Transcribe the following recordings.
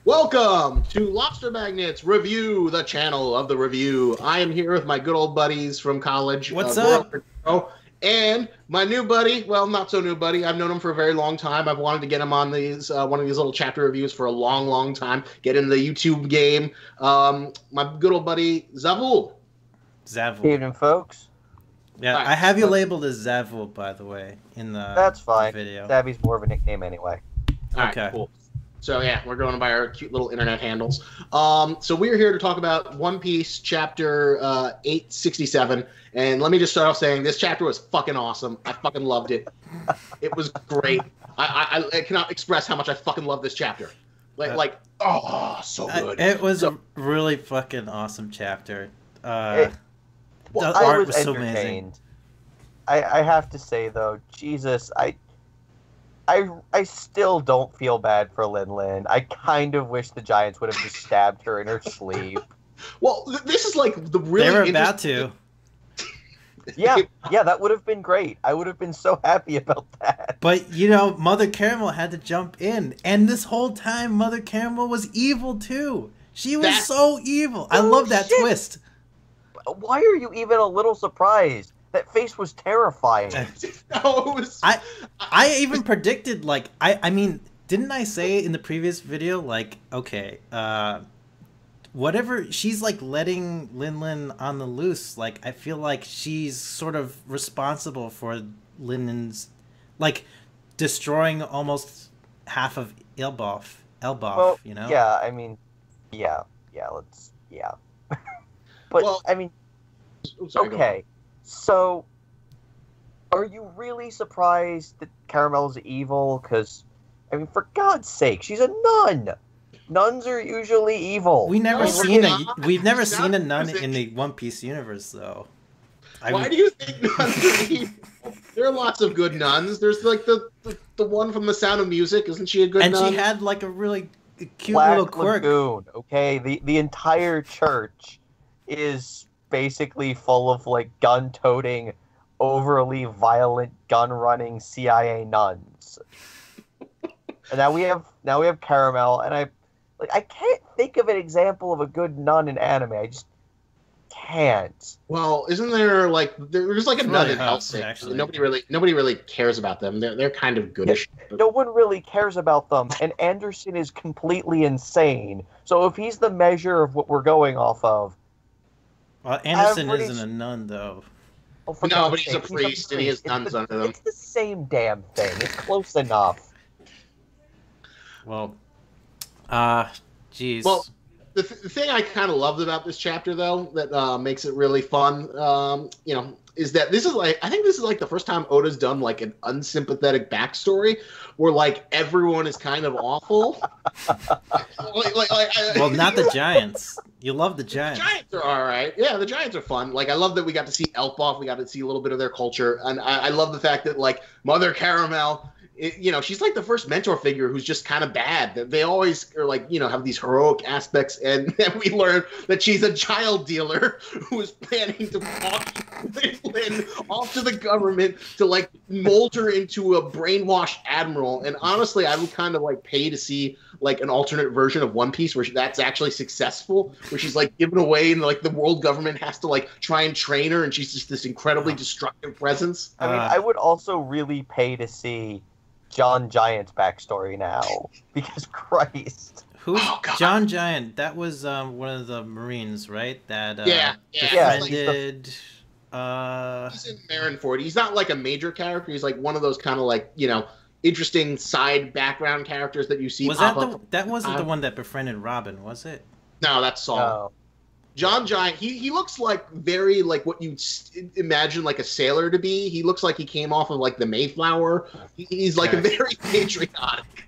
Welcome to Lobster Magnets Review, the channel of the review. I am here with my good old buddies from college. What's up? And my new buddy, well, not so new buddy. I've known him for a very long time. I've wanted to get him on these one of these little chapter reviews for a long, long time. Get into the YouTube game. My good old buddy, Zavule. Good evening, folks. Yeah, Right. I have you labeled as Zavule, by the way, in the That's fine. video. Savvy's more of a nickname anyway. All right, Okay. cool. So yeah, we're going by our cute little internet handles. So we're here to talk about One Piece chapter 867, and let me just start off saying this chapter was fucking awesome. I fucking loved it. It was great. I cannot express how much I fucking love this chapter. So good. It was a really fucking awesome chapter. I art was was so entertained. amazing. I have to say though, Jesus, I still don't feel bad for Lin Lin. I kind of wish the Giants would have just stabbed her in her sleep. Well, this is like the really They were about to. Yeah, that would have been great. I would have been so happy about that. But, you know, Mother Caramel had to jump in. And this whole time, Mother Caramel was evil, too. She was so evil. I love that twist. Why are you even a little surprised? That face was terrifying. No, it was... I even predicted, like, I mean, didn't I say in the previous video, like, okay, whatever, she's, like, letting Lin Lin on the loose, like, I feel like she's sort of responsible for Lin Lin's, like, destroying almost half of Elbaf, Well, you know? Yeah, I mean, yeah. But, Well, I mean, sorry, go on. okay, so, are you really surprised that Caramel's evil? Because, I mean, for God's sake, she's a nun! Nuns are usually evil. We've never No, seen she's a not nun music. in the One Piece universe, though. Why do you think nuns are evil? There are lots of good nuns. There's like the one from The Sound of Music. Isn't she a good And nun? she had like a really cute Black little quirk. Lagoon, okay? The entire church is basically full of, like, gun-toting, overly violent, gun-running CIA nuns. And now we have Caramel, and I can't think of an example of a good nun in anime. I just can't. Well, isn't there like there's like a nun really in helps, Hellsing? actually. Nobody really cares about them. They're kind of goodish. No one really cares about them, and Anderson is completely insane. So if he's the measure of what we're going off of, Well, Anderson pretty isn't a nun, though. well, for No, God's but he's a sake, priest, and he has nuns under them. It's the same damn thing. It's close enough. Well, geez. Well, the thing I kind of loved about this chapter, though, that makes it really fun, is that I think this is like the first time Oda's done like an unsympathetic backstory where like everyone is kind of awful. well, not the Giants. You love the Giants. The Giants are all right. Yeah, the Giants are fun. Like, I love that we got to see Elbaf. We got to see a little bit of their culture. And I love the fact that, like, Mother Caramel, she's like the first mentor figure who's just kind of bad. They always are like, have these heroic aspects. And then we learn that she's a child dealer who is planning to walk Lin off to the government to, like, mold her into a brainwashed admiral. And honestly, I would kind of, like, pay to see, like, an alternate version of One Piece where that's actually successful, where she's like given away and like the world government has to like try and train her and she's just this incredibly destructive presence. I mean, I would also really pay to see John Giant's backstory now, because Christ. Who's God. John Giant? That was one of the Marines, right? That Yeah. befriended. He's in Marineford. He's not like a major character. He's like one of those kind of like interesting side background characters that you see. Was pop that up. that wasn't the one that befriended Robin, was it? No, that's Saul. No. John Giant, he looks like very like what you'd imagine like a sailor to be. He looks like he came off of like the Mayflower. He's like a very patriotic.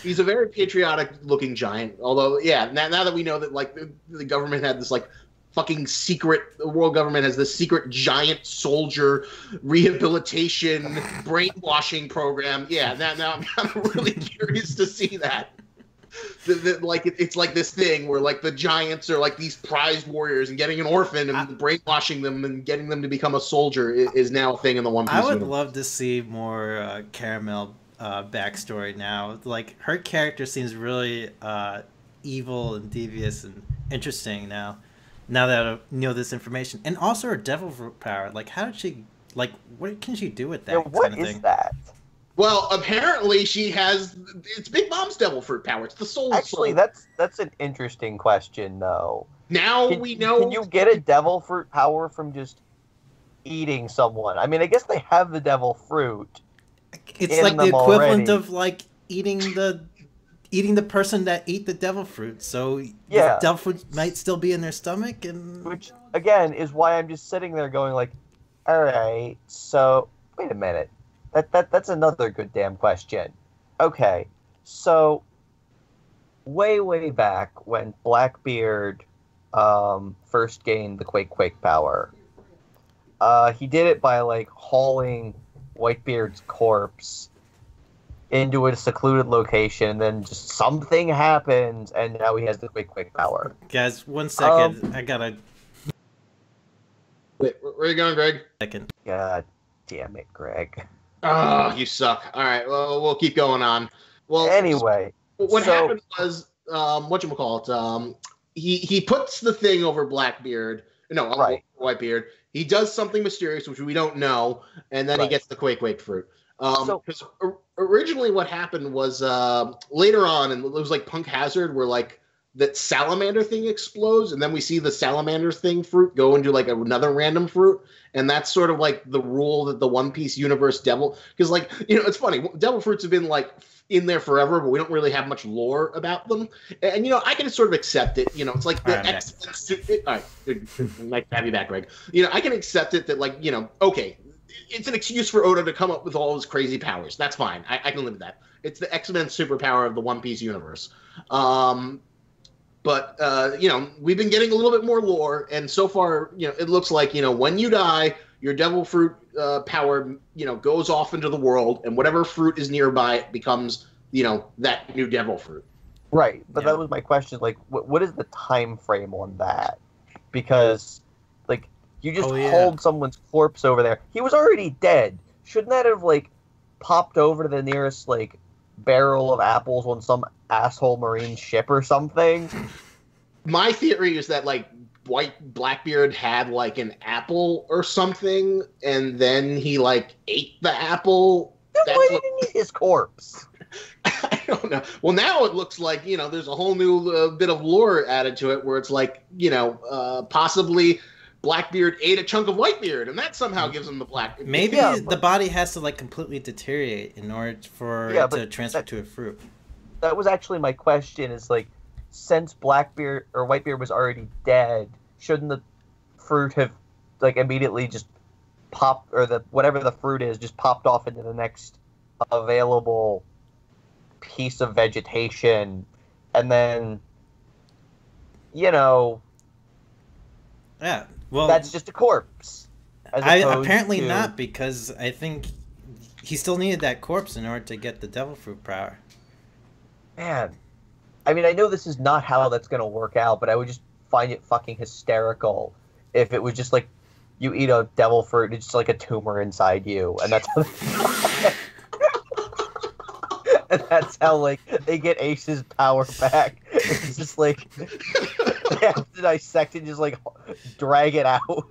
He's a very patriotic looking giant. Although, yeah, now that we know that like the government had this like fucking secret, the world government has this secret giant soldier rehabilitation brainwashing program. Yeah, now I'm kind of really curious to see that. Like it's like this thing where like the giants are like these prized warriors, and getting an orphan and brainwashing them and getting them to become a soldier is now a thing in the One Piece I would universe. love to see more Caramel backstory now. Like her character seems really evil and devious and interesting now. Now that I know this information, and also her devil fruit power. Like, how did she? Like, what can she do with that? Yeah, what kind of is thing? that? Well, apparently she has. It's Big Mom's devil fruit power. It's the soul. Actually, soul. that's an interesting question, though. Now we know. Can you get a devil fruit power from just eating someone? I mean, I guess they have the devil fruit. It's like the equivalent already. of like eating the person that ate the devil fruit. So Yeah. the devil fruit might still be in their stomach, and Which, again, is why I'm just sitting there going like, all right, so, wait a minute. That's another good damn question. Okay, so, way back when Blackbeard first gained the Quake power, he did it by, like, hauling Whitebeard's corpse into a secluded location, and then just something happens, and now he has the Quake power. guys, 1 second. I got a Wait, where are you going, Greg? second. God damn it, Greg. Oh, you suck. All right, well, we'll keep going on. Well, Anyway, what so- happened was, whatchamacallit, he puts the thing over Blackbeard. No, Right. Whitebeard. He does something mysterious, which we don't know, and then he Right. gets the Quake fruit. So- Because originally what happened was later on, and it was like Punk Hazard, where like that salamander thing explodes, and then we see the salamander thing fruit go into like another random fruit, and that's sort of like the rule that the One Piece universe devil. Because like it's funny, devil fruits have been like in there forever, but we don't really have much lore about them. And I can sort of accept it. It's like the All right, all right, nice to have you back, Greg. I can accept it that like okay. It's an excuse for Oda to come up with all his crazy powers. That's fine. I can live with that. It's the X-Men superpower of the One Piece universe. But we've been getting a little bit more lore, and so far, it looks like, when you die, your devil fruit power, goes off into the world, and whatever fruit is nearby becomes, that new devil fruit. Right, but Yeah. that was my question. Like, what is the time frame on that? Because, like, you just hold someone's corpse over there. He was already dead. Shouldn't that have, like, popped over to the nearest, like, barrel of apples on some asshole marine ship or something? My theory is that, like, Blackbeard had, like, an apple or something, and then he, like, ate the apple. Then why did he eat his corpse? I don't know. Well, now it looks like, there's a whole new bit of lore added to it where it's like, possibly Blackbeard ate a chunk of Whitebeard, and that somehow gives him the black. Maybe the body has to like completely deteriorate in order for it to transfer to a fruit. That was actually my question, is like, since Blackbeard or Whitebeard was already dead, shouldn't the fruit have like immediately just popped, or the whatever the fruit is just popped off into the next available piece of vegetation, and then Yeah. Well, that's just a corpse. Apparently not, because I think he still needed that corpse in order to get the devil fruit power. Man, I mean, I know this is not how that's gonna work out, but I would just find it fucking hysterical if it was just like you eat a devil fruit, it's just like a tumor inside you, and that's how and that's how like they get Ace's power back. It's just like they have to dissect and just like drag it out.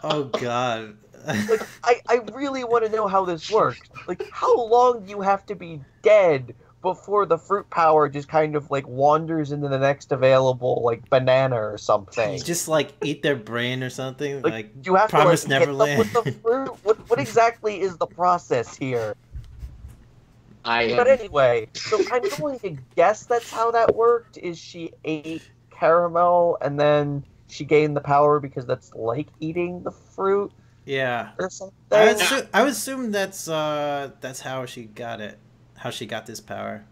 Oh god. Like, I really want to know how this works. Like, how long do you have to be dead before the fruit power just kind of like wanders into the next available like banana or something? You just like eat their brain or something. Like you have Promise to like, Neverland. hit them with the fruit. What exactly is the process here? But anyway, so I'm going to guess that's how that worked. Is she ate caramel and then she gained the power because that's like eating the fruit? Yeah. Or something. I would assume that's how she got it. How she got this power.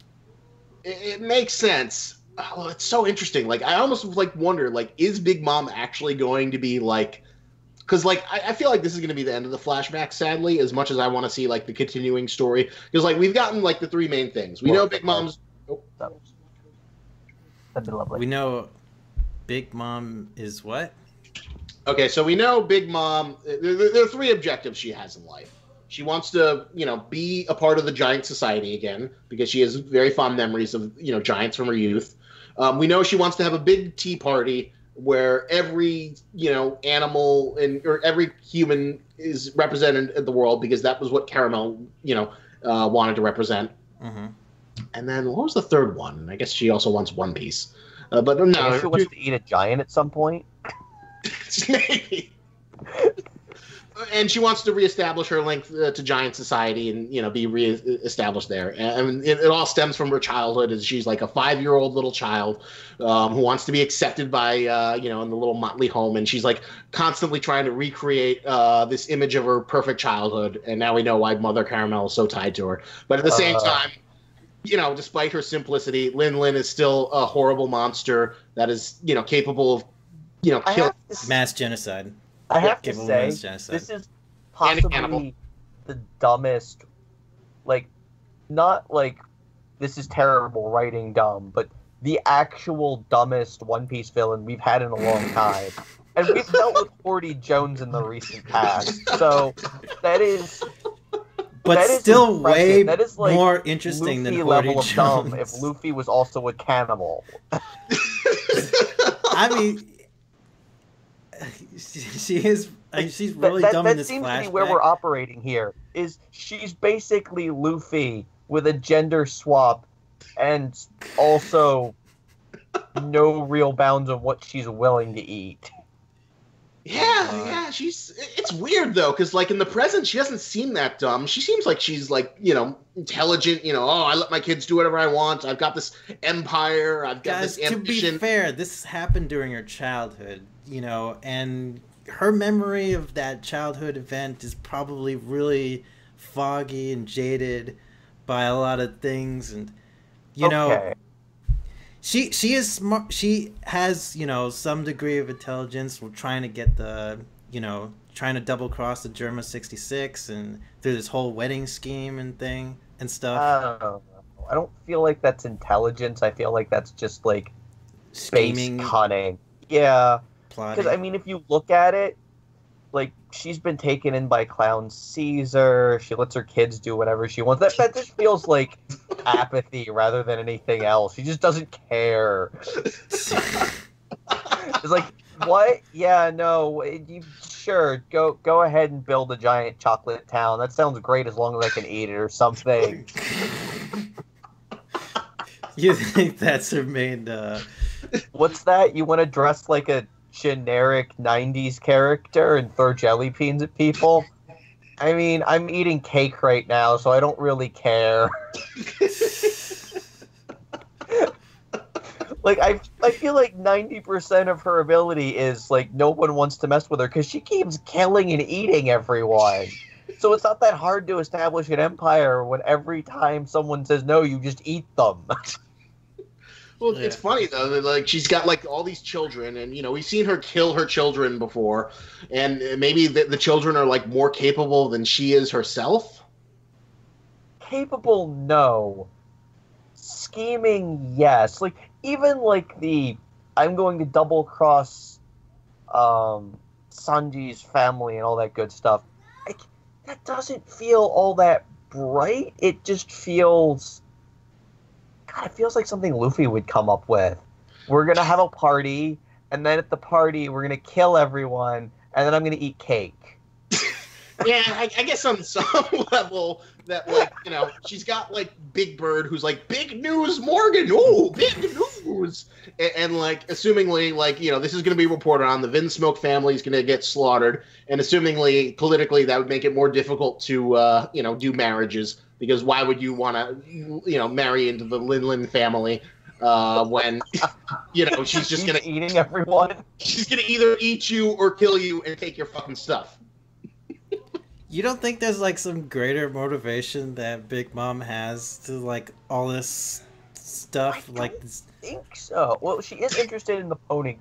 It makes sense. Oh, it's so interesting. Like, I almost like wonder, like, is Big Mom actually going to be like? Because like I feel like this is going to be the end of the flashback, sadly, as much as I want to see like the continuing story. Because like we've gotten like the three main things. We know Big Mom's. Oh. That'd be lovely. We know Big Mom is what? Okay, so we know Big Mom. There are three objectives she has in life. She wants to, be a part of the giant society again because she has very fond memories of, giants from her youth. We know she wants to have a big tea party where every animal or every human is represented in the world, because that was what Caramel wanted to represent. Mm-hmm. And then what was the third one? I guess she also wants One Piece. But no, I guess she wants to eat a giant at some point. maybe. And she wants to reestablish her link to giant society and be reestablished there. And it all stems from her childhood, as she's like a 5-year-old little child who wants to be accepted by in the little motley home, and she's like constantly trying to recreate this image of her perfect childhood. And now we know why Mother Caramel is so tied to her. But at the same time, despite her simplicity, Lin Lin is still a horrible monster that is capable of killing mass genocide. I have to say, this is possibly the dumbest, not this is terrible writing dumb, but the actual dumbest One Piece villain we've had in a long time. And we've dealt with Horty Jones in the recent past, so that is... But that still is way that is more interesting Luffy than level Horty of Jones. dumb if Luffy was also a cannibal. I mean... she's really dumb in this flashback. That seems to be where we're operating here. Is she's basically Luffy with a gender swap, and also no real bounds of what she's willing to eat. Yeah, it's weird though, because in the present she doesn't seem that dumb. She seems like she's intelligent. I let my kids do whatever I want. I've got this empire. I've got this ambition. To be fair, this happened during her childhood. And her memory of that childhood event is probably really foggy and jaded by a lot of things, and she is smart. She has some degree of intelligence. We're trying to get trying to double cross the Germa 66 and through this whole wedding scheme and thing and stuff. I don't feel like that's intelligence. I feel like that's just scheming, space cunning. Yeah. Because if you look at it, she's been taken in by Clown Caesar. She lets her kids do whatever she wants. That just feels like apathy rather than anything else. She just doesn't care. It's what? Yeah, no. Sure, go ahead and build a giant chocolate town. That sounds great as long as I can eat it or something. You think that's her main... What's that? You want to dress like a generic 90s character and throw jelly beans at people? I'm eating cake right now, so I don't really care. I feel like 90% of her ability is no one wants to mess with her because she keeps killing and eating everyone. So it's not that hard to establish an empire when every time someone says no, you just eat them. Well, it's funny though that she's got all these children, and we've seen her kill her children before, and maybe the children are more capable than she is herself. Capable, no. Scheming, yes. Even the I'm going to double cross Sanji's family and all that good stuff. That doesn't feel all that bright. It just feels. God, it feels like something Luffy would come up with. We're going to have a party, and then at the party, we're going to kill everyone, and then I'm going to eat cake. Yeah, I guess on some level that, she's got, Big Bird, who's big news, Morgan, oh, big news! And assumingly, this is going to be reported on, the Vinsmoke family is going to get slaughtered, and assumingly, politically, that would make it more difficult to, do marriages. Because why would you want to, marry into the Lin Lin family when, she's just going to... eating everyone? She's going to either eat you or kill you and take your fucking stuff. You don't think there's some greater motivation that Big Mom has to all this stuff? I think so. Well, she is interested in the pony,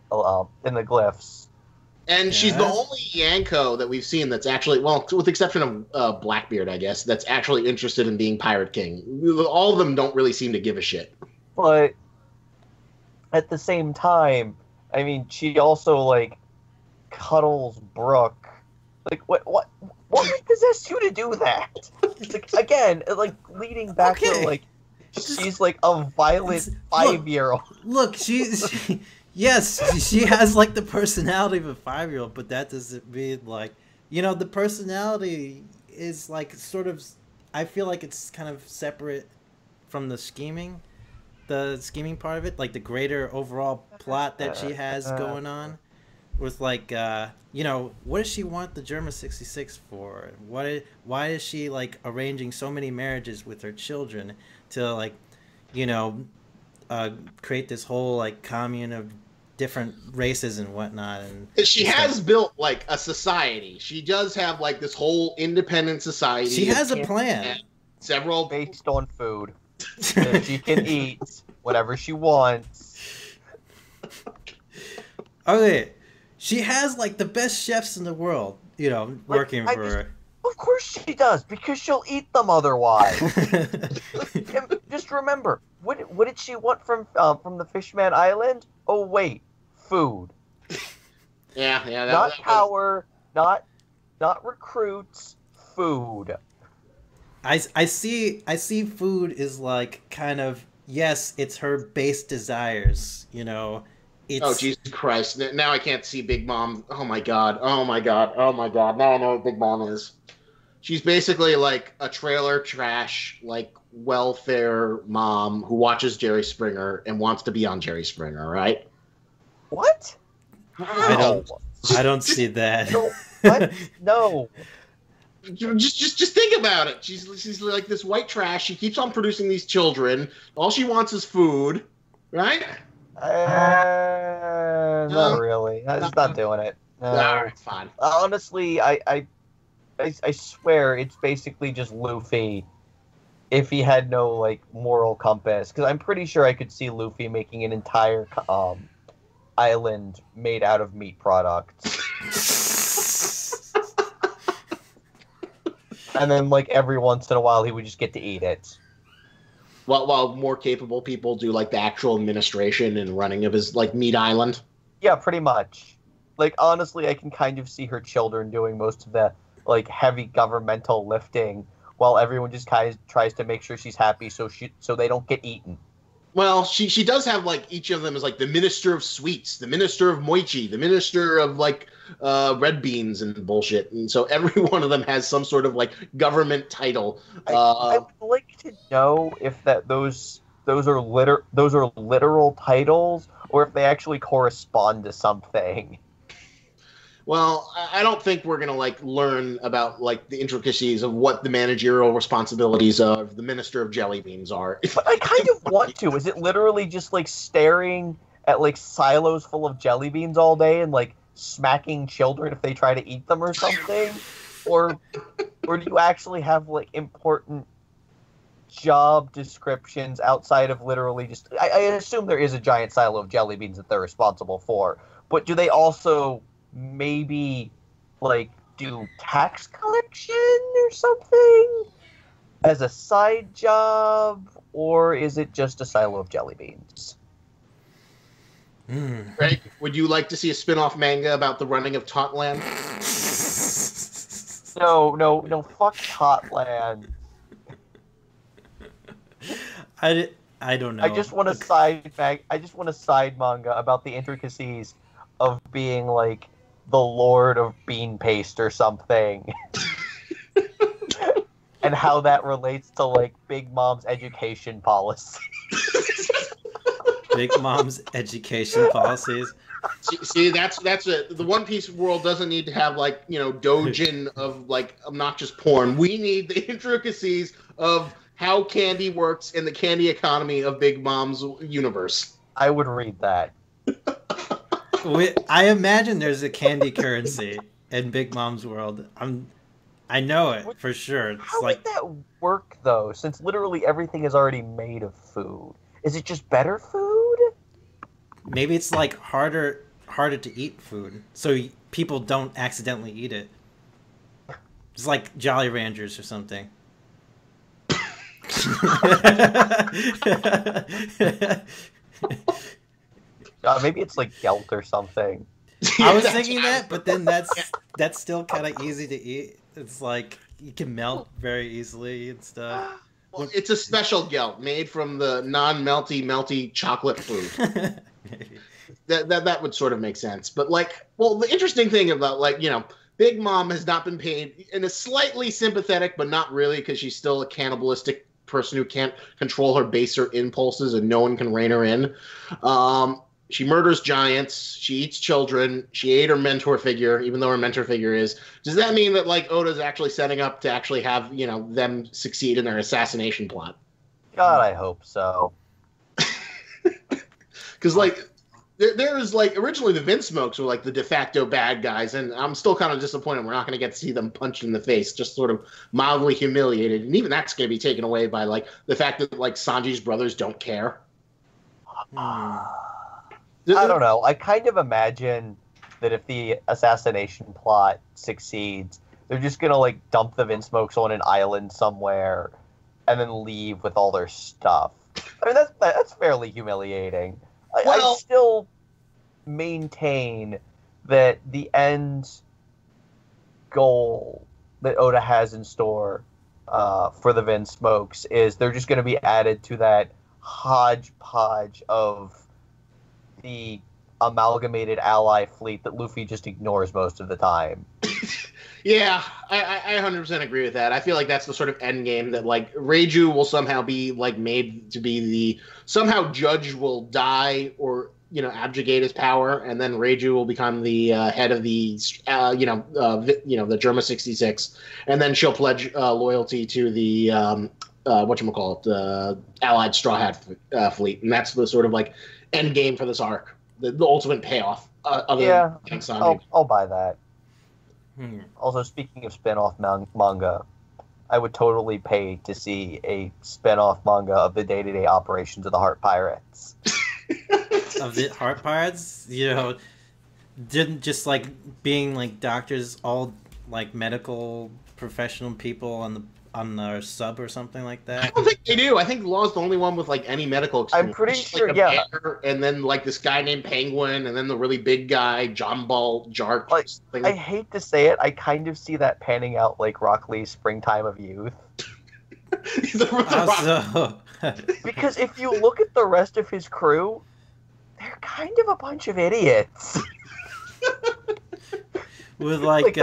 in the glyphs. And she's the only Yanko that we've seen that's actually, well, with the exception of Blackbeard, I guess, that's actually interested in being Pirate King. All of them don't really seem to give a shit. But at the same time, she also, cuddles Brooke. What possessed you to do that? Again, leading back to, She's like a violent 5-year-old. Look, yes, she has like the personality of a 5-year-old, but that doesn't mean like, the personality is like sort of. I feel like it's kind of separate from the scheming part of it, like the greater overall plot that she has going on. With like, what does she want the Germa 66 for? Why is she like arranging so many marriages with her children to like, create this whole like commune of different races and whatnot? And she has built like a society. She does have like this whole independent society. She has a plan. Several based on food. That she can eat whatever she wants. Okay. She has like the best chefs in the world, working for her. Of course she does, because she'll eat them otherwise. Just remember, what did she want from the Fishman Island? Oh wait, food. Yeah. Not power, not recruits. Food. I see food is like kind of, yes, it's her base desires, Oh, Jesus Christ. Now I can't see Big Mom. Oh, my God. Now I know what Big Mom is. She's basically like a trailer trash, like welfare mom who watches Jerry Springer and wants to be on Jerry Springer, right? What? I don't see that. No. What? No. Just think about it. She's like this white trash. She keeps on producing these children. All she wants is food, right? Not really. It's not doing it. No. All right, fine. Honestly, I swear it's basically just Luffy if he had no like moral compass. Because I'm pretty sure I could see Luffy making an entire island made out of meat products. And then like every once in a while he would just get to eat it. While more capable people do like the actual administration and running of his like meat island. Yeah, pretty much. Like honestly, I can kind of see her children doing most of the like heavy governmental lifting, while everyone just kind of tries to make sure she's happy, so they don't get eaten. Well, she does have like each of them is like the minister of sweets, the minister of moichi, the minister of like red beans and bullshit, and so every one of them has some sort of like government title. I would like to know if those are literal titles, or if they actually correspond to something. Well, I don't think we're gonna like learn about like the intricacies of what the managerial responsibilities of the Minister of Jelly Beans are. But I kind of want to. Is it literally just like staring at like silos full of jelly beans all day and like smacking children if they try to eat them or something? Or do you actually have like important job descriptions outside of literally just... I assume there is a giant silo of jelly beans that they're responsible for, but do they also maybe like do tax collection or something as a side job, or is it just a silo of jelly beans? Greg, would you like to see a spin-off manga about the running of Totland? No, fuck Totland. I don't know. I just want a side manga about the intricacies of being like the Lord of Bean Paste or something. And how that relates to like Big Mom's education policy. Big Mom's education policies. See, that's it. The One Piece world doesn't need to have like doujin of like obnoxious porn. We need the intricacies of how candy works in the candy economy of Big Mom's universe. I would read that. I imagine there's a candy currency in Big Mom's world. I know it for sure. It's how like... would that work though? Since literally everything is already made of food. Is it just better food? Maybe it's like harder to eat food, so people don't accidentally eat it. It's like Jolly Ranchers or something. Maybe it's like Gelt or something. I was thinking that, but then that's still kind of easy to eat. It's like you can melt very easily and stuff. Well, it's a special gelt made from the non-melty chocolate food. That would sort of make sense. But like, well, the interesting thing about Big Mom has not been paid, and is slightly sympathetic, but not really, because she's still a cannibalistic person who can't control her baser impulses, and no one can rein her in. She murders giants. She eats children. She ate her mentor figure, even though her mentor figure is. Does that mean that like Oda's actually setting up to actually have them succeed in their assassination plot? God, I hope so. Because like there was like originally the Vinsmokes were like the de facto bad guys, and I'm still kind of disappointed we're not going to get to see them punched in the face, just sort of mildly humiliated, and even that's going to be taken away by like the fact that like Sanji's brothers don't care. I don't know. I kind of imagine that if the assassination plot succeeds, they're just gonna like dump the Vinsmokes on an island somewhere, and then leave with all their stuff. I mean, that's fairly humiliating. I still maintain that the end goal that Oda has in store for the Vinsmokes is they're just going to be added to that hodgepodge of the amalgamated ally fleet that Luffy just ignores most of the time. Yeah, I 100% agree with that. I feel like that's the sort of end game that like Reiju will somehow be like made to be the somehow Judge will die or abdicate his power, and then Reiju will become the head of the the Germa 66, and then she'll pledge loyalty to the the Allied Straw Hat fleet, and that's the sort of like end game for this arc, the ultimate payoff. I'll buy that. Also, speaking of spin-off manga, I would totally pay to see a spin-off manga of the day-to-day operations of the Heart Pirates. Of the Heart Pirates? Didn't just like being like doctors, all like medical professional people on the sub or something like that? I don't think they do. I think Law's the only one with like any medical experience. I'm pretty sure, like yeah. Bear, and then like this guy named Penguin, and then the really big guy, John Ball Jark. Like, I hate to say it, I kind of see that panning out like Rock Lee's Springtime of Youth. Because if you look at the rest of his crew, they're kind of a bunch of idiots. With like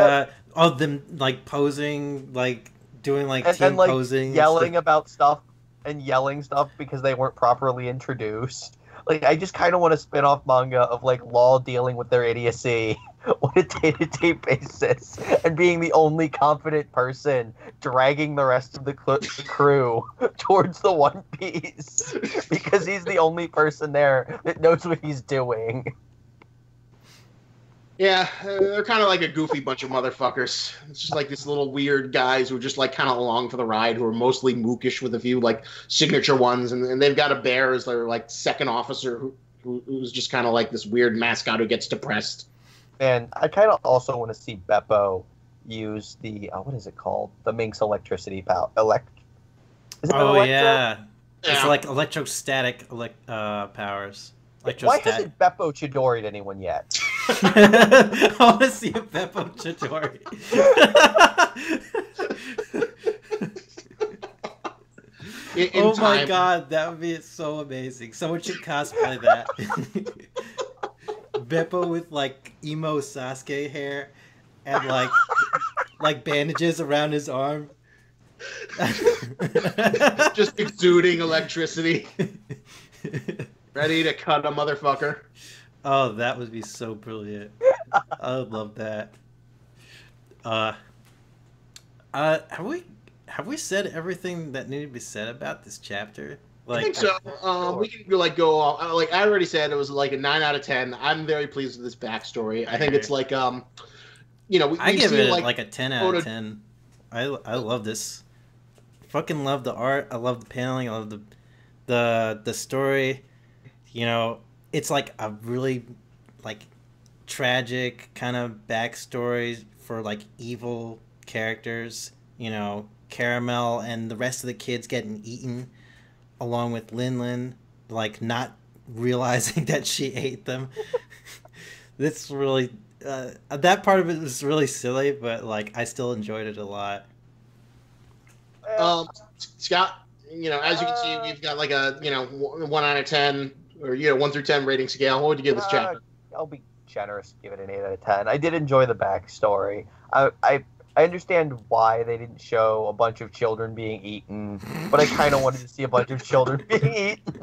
all them like posing, like doing like team like posing, yelling about stuff and yelling stuff because they weren't properly introduced. Like, I just kind of want a spin-off manga of like Law dealing with their idiocy on a day-to-day basis and being the only confident person dragging the rest of the crew towards the One Piece because he's the only person there that knows what he's doing. Yeah, they're kind of like a goofy bunch of motherfuckers. It's just like these little weird guys who are just like kind of along for the ride, who are mostly mookish with a few like signature ones, and they've got a bear as their like second officer who's just kind of like this weird mascot who gets depressed. And I kind of also want to see Beppo use the what is it called? The Minx electricity power. Yeah, it's like electrostatic powers. Why hasn't Beppo Chidori'd anyone yet? I want to see a Beppo Chidori. Oh my god, that would be so amazing. Someone should cosplay that. Beppo with like emo Sasuke hair and like bandages around his arm. Just exuding electricity. Ready to cut a motherfucker. Oh, that would be so brilliant. I would love that. Have we said everything that needed to be said about this chapter? Like, I think so. We can like go off. Like I already said, it was like a 9 out of 10. I'm very pleased with this backstory. I think it's like I give it like a 10 out of 10. I love this. Fucking love the art. I love the paneling. I love the story. It's like a really like tragic kind of backstory for like evil characters. Caramel and the rest of the kids getting eaten, along with Lin, like not realizing that she ate them. This really that part of it was really silly, but like I still enjoyed it a lot. Scott, as you can see, we've got like a 1 out of 10 or 1 through 10 rating scale. What would you give this chapter? I'll be generous, give it an 8 out of 10. I did enjoy the backstory. I understand why they didn't show a bunch of children being eaten, but I kind of wanted to see a bunch of children being eaten.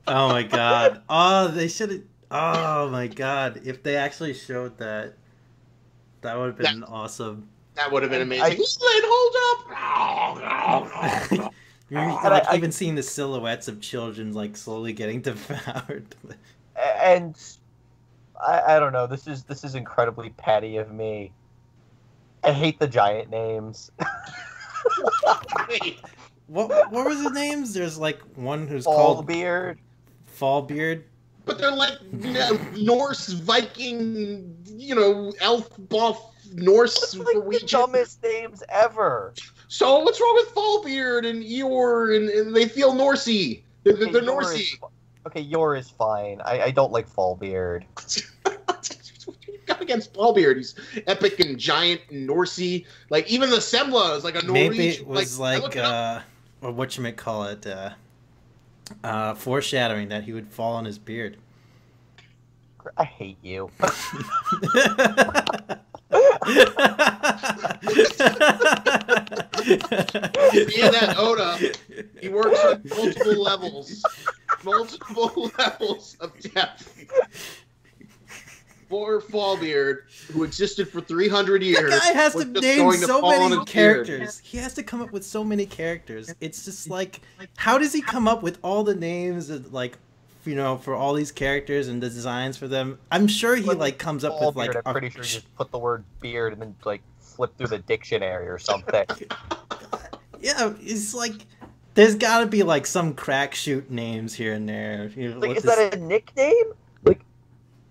Oh my god! Oh, they should have. Oh my god! If they actually showed that, that would have been awesome. That would have been amazing. Hold up! You're even seeing the silhouettes of children like slowly getting devoured. And I don't know. This is incredibly petty of me. I hate the giant names. Wait, What was his names? There's like one who's called Fallbeard. but they're like Norse Viking, elf buff Norse. Like the dumbest names ever. So what's wrong with Fallbeard and Eeyore and they feel Norsey? They're Norsey. Okay, Yor is fine. I don't like Fallbeard. What you got against Fallbeard? He's epic and giant and Norsey. Like even the Semla is like a Norwegian. Maybe it was or whatchamacallit, foreshadowing that he would fall on his beard. I hate you. Being that Oda, he works on multiple levels of depth. For Fallbeard, who existed for 300 years, The guy has to name so many characters. He has to come up with so many characters. It's just like, how does he come up with all the names of, like, for all these characters and the designs for them? I'm sure he comes up with like. I'm pretty sure he just put the word beard and then flip through the dictionary or something. Yeah, it's like there's got to be like some crack shoot names here and there. Is that a nickname?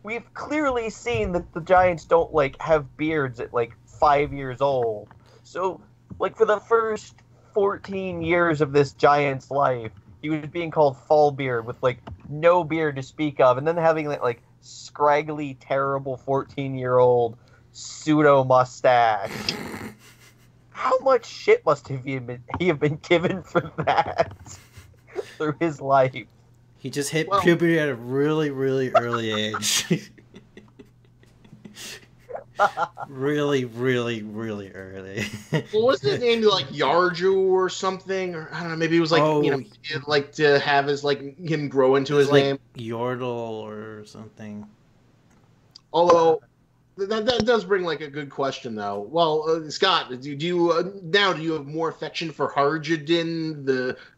We've clearly seen that the Giants don't have beards at 5 years old. So for the first 14 years of this Giant's life, he was being called Fallbeard with no beard to speak of, and then having that scraggly, terrible 14-year-old pseudo mustache. How much shit must he have been given for that through his life? He just hit puberty at a really, really early age. Really, really, really early. What was his name? Yarju or something? Or I don't know. Maybe it was to have his him grow into his name. Yordle or something. Although that does bring a good question though. Well, Scott, do you have more affection for Harjadin,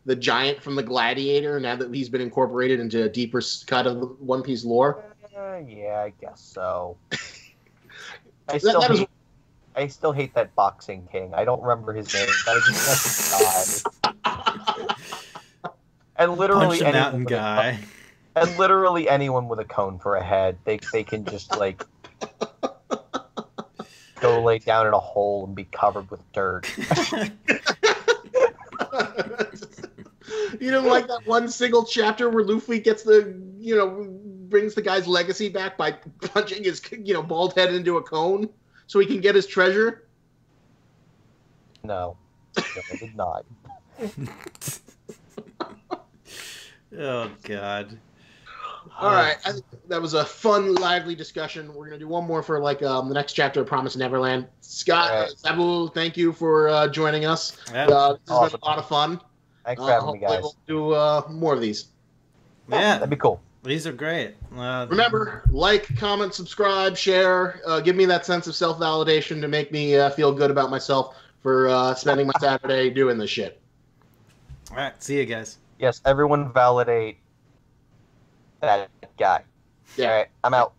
the giant from the Gladiator, now that he's been incorporated into a deeper cut of the One Piece lore? Yeah, I guess so. I still hate that boxing king. I don't remember his name. But I just want to die. And literally mountain guy. And literally anyone with a cone for a head, they can just go lay down in a hole and be covered with dirt. You didn't like that one single chapter where Luffy gets brings the guy's legacy back by punching his bald head into a cone so he can get his treasure? No, I did not. Oh God. All right, I think that was a fun, lively discussion. We're gonna do one more for the next chapter of Promised Neverland. Scott, Zavule, thank you for joining us. Yeah. This has been a lot of fun. Thanks for having me, guys. We'll do more of these. Yeah, that'd be cool. These are great. Remember, comment, subscribe, share. Give me that sense of self-validation to make me feel good about myself for spending my Saturday doing this shit. All right, see you guys. Yes, everyone validate that guy. Yeah. All right, I'm out.